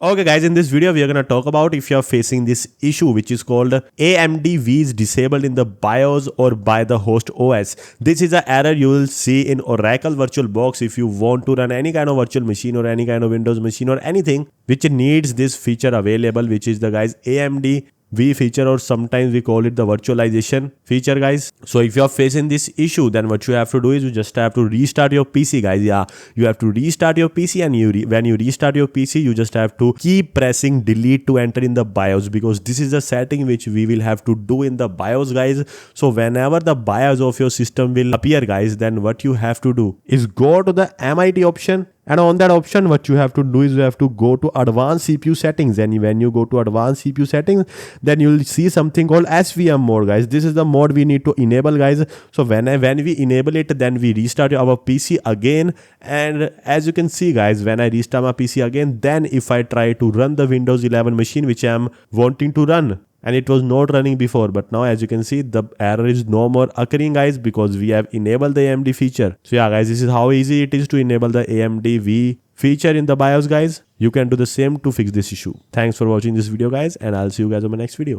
Okay guys, in this video we are going to talk about if you are facing this issue which is called AMD-V is disabled in the BIOS or by the host OS. This is an error you will see in Oracle VirtualBox if you want to run any kind of virtual machine or any kind of Windows machine or anything which needs this feature available, which is the guys AMD-V feature, or sometimes we call it the virtualization feature guys. So if you are facing this issue, then what you have to do is you just have to restart your PC guys. Yeah, you have to restart your PC, and when you restart your PC you just have to keep pressing delete to enter in the BIOS, because this is the setting which we will have to do in the BIOS guys. So whenever the BIOS of your system will appear guys, then what you have to do is go to the MIT option, and on that option what you have to do is you have to go to advanced CPU settings, and when you go to advanced CPU settings then you will see something called SVM mode guys. This is the mode we need to enable guys. So when we enable it, then we restart our PC again, and as you can see guys, when I restart my PC again, then if I try to run the Windows 11 machine which I am wanting to run, and it was not running before, but now as you can see the error is no more occurring guys, because we have enabled the AMD feature. So yeah guys, this is how easy it is to enable the AMD-V feature in the BIOS guys. You can do the same to fix this issue. Thanks for watching this video guys, and I'll see you guys on my next video.